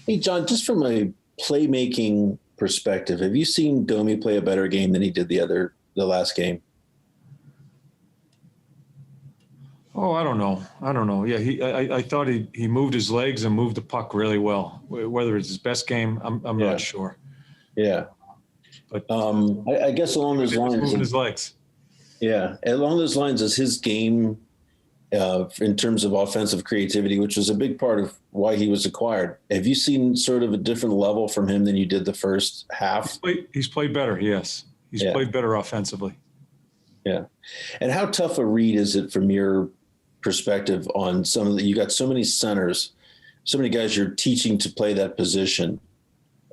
Hey, John, just from a playmaking perspective, have you seen Domi play a better game than he did the last game? Oh, I don't know. Yeah, I thought he moved his legs and moved the puck really well. Whether it's his best game, I'm not sure. Yeah. But I guess along those lines, moving his legs. Yeah, along those lines, is his game in terms of offensive creativity, which was a big part of why he was acquired. Have you seen sort of a different level from him than you did the first half? He's played better. Yes, he's played better offensively. Yeah, and how tough a read is it from your perspective on some of the? You got so many centers, so many guys you're teaching to play that position.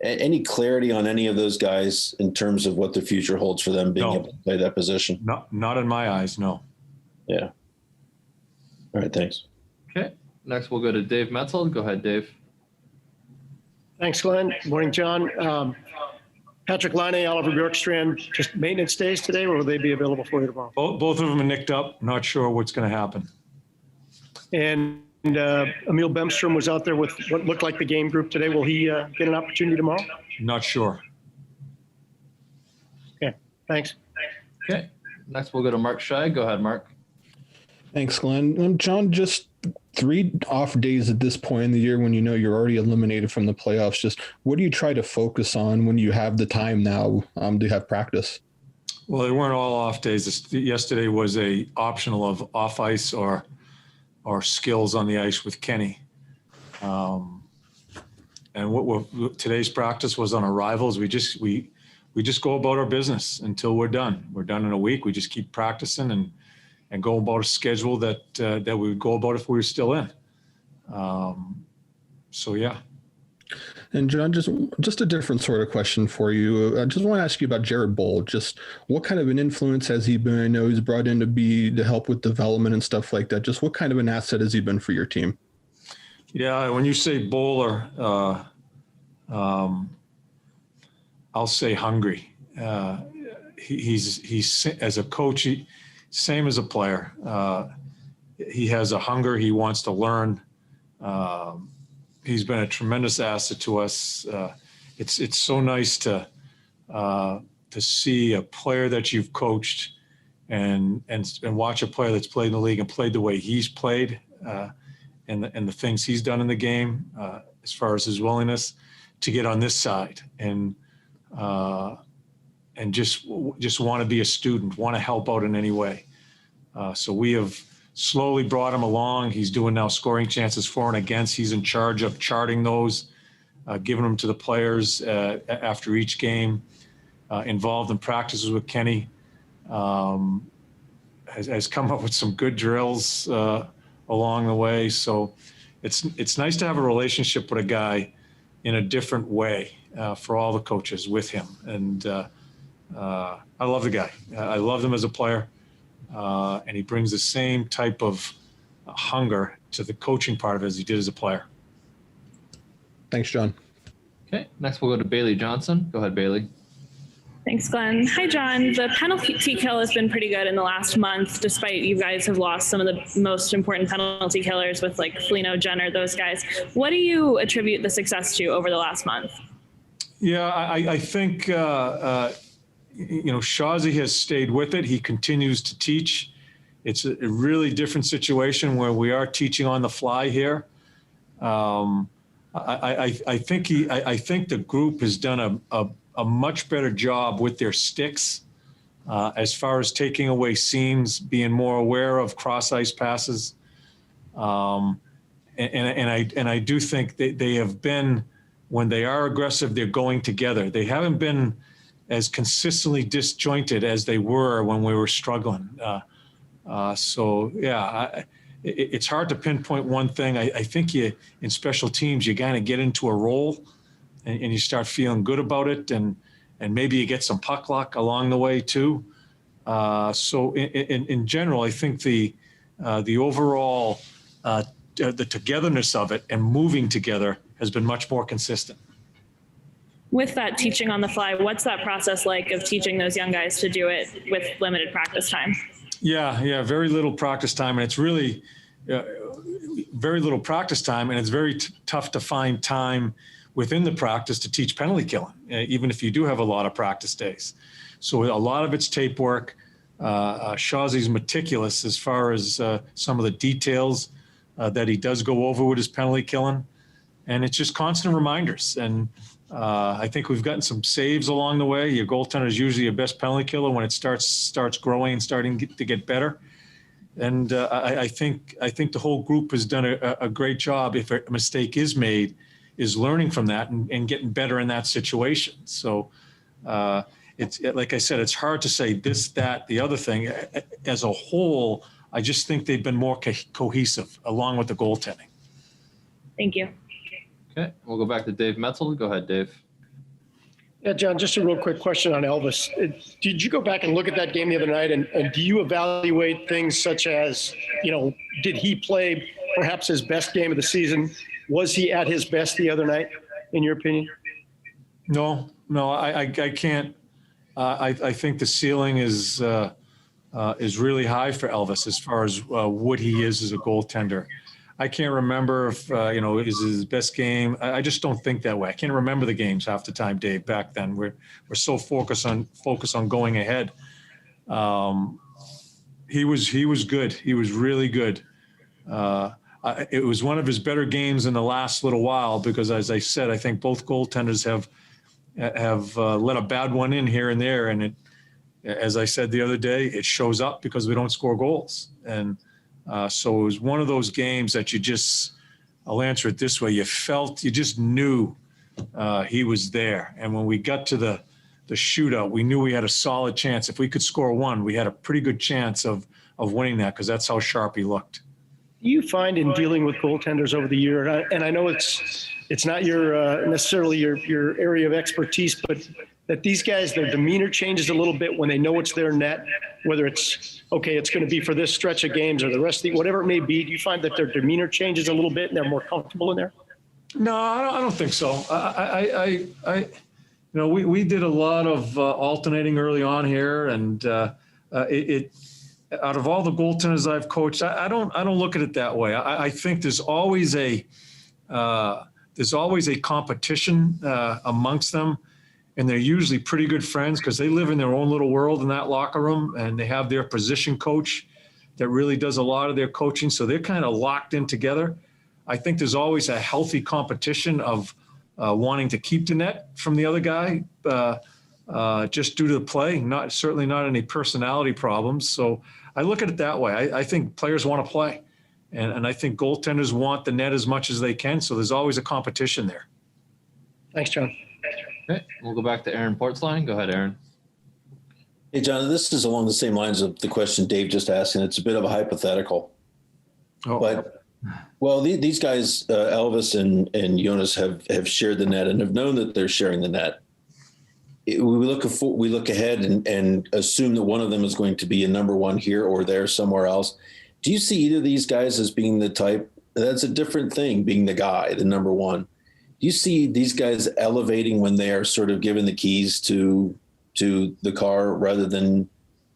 Any clarity on any of those guys in terms of what the future holds for them being able to play that position? Not in my eyes, no. Yeah. All right, thanks. Okay. Next, we'll go to Dave Metzel. Go ahead, Dave. Thanks, Glenn. Morning, John. Patrick Laine, Oliver Bjorkstrand, just maintenance days today, or will they be available for you tomorrow? Both of them are nicked up. Not sure what's going to happen. And Emil Bemstrom was out there with what looked like the game group today. Will he get an opportunity tomorrow? Not sure. Okay, thanks. Okay. Next, we'll go to Mark Scheig. Go ahead, Mark. Thanks, Glenn. John, just 3 off days at this point in the year when you know you're already eliminated from the playoffs. Just what do you try to focus on when you have the time now to have practice? Well, they weren't all off days. Yesterday was a optional of off ice or skills on the ice with Kenny. And today's practice was on arrivals. We just go about our business until we're done. We're done in a week. We just keep practicing and go about a schedule that we would go about if we were still in. So, yeah. And John, just a different sort of question for you. I just want to ask you about Jared Boll. Just what kind of an influence has he been? I know he's brought in to help with development and stuff like that. Just what kind of an asset has he been for your team? Yeah, when you say bowler, I'll say hungry. He's as a coach, same as a player. He has a hunger. He wants to learn. He's been a tremendous asset to us. It's so nice to see a player that you've coached and watch a player that's played in the league and played the way he's played and the things he's done in the game as far as his willingness to get on this side and just want to be a student, want to help out in any way. So we have slowly brought him along. He's doing now scoring chances for and against. He's in charge of charting those, giving them to the players after each game, involved in practices with Kenny, has come up with some good drills along the way. So it's nice to have a relationship with a guy in a different way for all the coaches with him. And I love the guy. I love him as a player. And he brings the same type of hunger to the coaching part of it as he did as a player. Thanks, John. Okay, next we'll go to Bailey Johnson. Go ahead, Bailey. Thanks, Glenn. Hi, John. The penalty kill has been pretty good in the last month, despite you guys have lost some of the most important penalty killers with like Foligno, Jenner, those guys. What do you attribute the success to over the last month? Yeah, I think Shazi has stayed with it. He continues to teach. It's a really different situation where we are teaching on the fly here. I think the group has done a much better job with their sticks as far as taking away seams, being more aware of cross ice passes. And I do think they have been, when they are aggressive, they're going together. They haven't been as consistently disjointed as they were when we were struggling. It's hard to pinpoint one thing. I think in special teams, you kind of get into a role and you start feeling good about it. And maybe you get some puck luck along the way too. So in general, I think the overall, the togetherness of it and moving together has been much more consistent. With that teaching on the fly, what's that process like of teaching those young guys to do it with limited practice time? Yeah, very little practice time. And it's really, very little practice time, and it's very tough to find time within the practice to teach penalty killing, even if you do have a lot of practice days. So a lot of it's tape work. Shawzy's meticulous as far as some of the details that he does go over with his penalty killing. And it's just constant reminders. And I think we've gotten some saves along the way. Your goaltender is usually your best penalty killer when it starts growing and starting to get better. And I think the whole group has done a great job. If a mistake is made, is learning from that and getting better in that situation. So it's like I said, it's hard to say this, that, the other thing. As a whole, I just think they've been more cohesive along with the goaltending. Thank you. Okay, we'll go back to Dave Metzel. Go ahead, Dave. Yeah, John, just a real quick question on Elvis. Did you go back and look at that game the other night, and do you evaluate things such as, did he play perhaps his best game of the season? Was he at his best the other night, in your opinion? No, I can't. I think the ceiling is really high for Elvis as far as what he is as a goaltender. I can't remember if, is his best game. I just don't think that way. I can't remember the games half the time, Dave, back then. We're so focused on going ahead. He was good. He was really good. It was one of his better games in the last little while because, as I said, I think both goaltenders have let a bad one in here and there. And it, as I said the other day, it shows up because we don't score goals. And so it was one of those games that I'll answer it this way. You just knew he was there. And when we got to the shootout, we knew we had a solid chance. If we could score one, we had a pretty good chance of winning that because that's how sharp he looked. Do you find in dealing with goaltenders over the year, and I know it's not your necessarily your area of expertise, but that these guys, their demeanor changes a little bit when they know it's their net, whether it's, okay, it's going to be for this stretch of games or the rest of the, whatever it may be. Do you find that their demeanor changes a little bit and they're more comfortable in there? No, I don't think so. We did a lot of alternating early on here, and out of all the goaltenders I've coached, I don't look at it that way. I think there's always a competition amongst them, and they're usually pretty good friends because they live in their own little world in that locker room, and they have their position coach that really does a lot of their coaching, so they're kind of locked in together. I think there's always a healthy competition of wanting to keep the net from the other guy, just due to the play, certainly not any personality problems. So I look at it that way. I think players want to play, and I think goaltenders want the net as much as they can. So there's always a competition there. Thanks, John. Okay, we'll go back to Aaron Portzline. Go ahead, Aaron. Hey, John, this is along the same lines of the question Dave just asked, and it's a bit of a hypothetical. But, well, these guys, Elvis and Jonas, have shared the net and have known that they're sharing the net. We look ahead and assume that one of them is going to be a number one here or there somewhere else. Do you see either of these guys as being the type? That's a different thing, being the guy, the number one. Do you see these guys elevating when they are sort of given the keys to the car rather than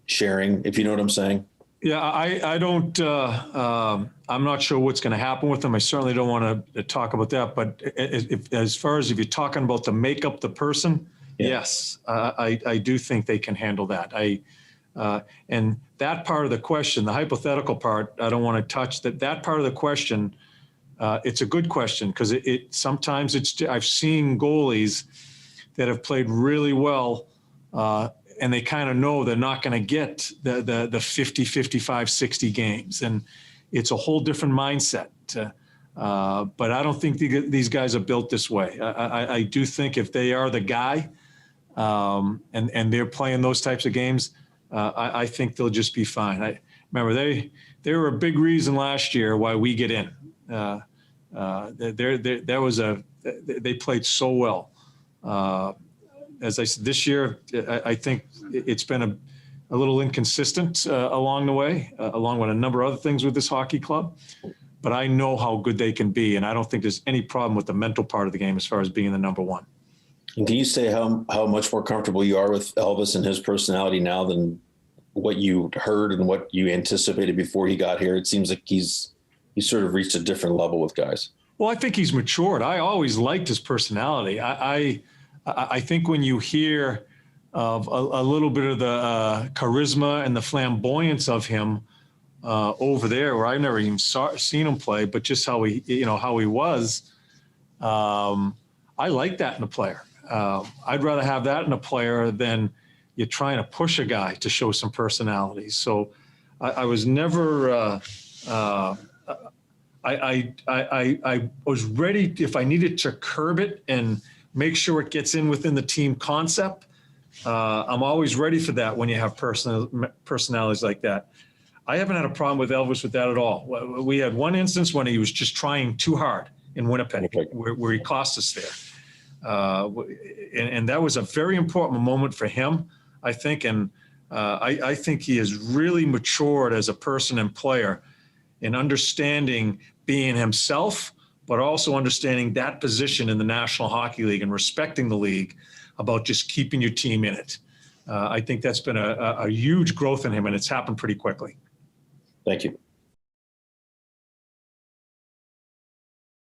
sharing, if you know what I'm saying? Yeah, I don't, I'm not sure what's going to happen with them. I certainly don't want to talk about that. But as far as if you're talking about to make up the person, yeah. Yes, I do think they can handle that. And that part of the question, the hypothetical part, I don't want to touch that part of the question. It's a good question because sometimes I've seen goalies that have played really well, and they kind of know they're not going to get the 50, 55, 60 games. And it's a whole different mindset. But I don't think these guys are built this way. I do think if they are the guy and they're playing those types of games, I think they'll just be fine. I remember they were a big reason last year why we get in. They played so well. As I said, this year, I think it's been a little inconsistent along the way, along with a number of other things with this hockey club. But I know how good they can be, and I don't think there's any problem with the mental part of the game as far as being the number one. And can you say how much more comfortable you are with Elvis and his personality now than what you heard and what you anticipated before he got here? It seems like he's He's sort of reached a different level with guys. Well, I think he's matured. I always liked his personality. I think when you hear of a little bit of the charisma and the flamboyance of him over there, where I've never even seen him play, but just how he was, I like that in a player. I'd rather have that in a player than you're trying to push a guy to show some personality. So I was never. I was ready if I needed to curb it and make sure it gets in within the team concept. I'm always ready for that when you have personalities like that. I haven't had a problem with Elvis with that at all. We had one instance when he was just trying too hard in Winnipeg, where he cost us there. And that was a very important moment for him, I think. And I think he has really matured as a person and player in understanding being himself, but also understanding that position in the National Hockey League and respecting the league about just keeping your team in it. I think that's been a huge growth in him, and it's happened pretty quickly. Thank you.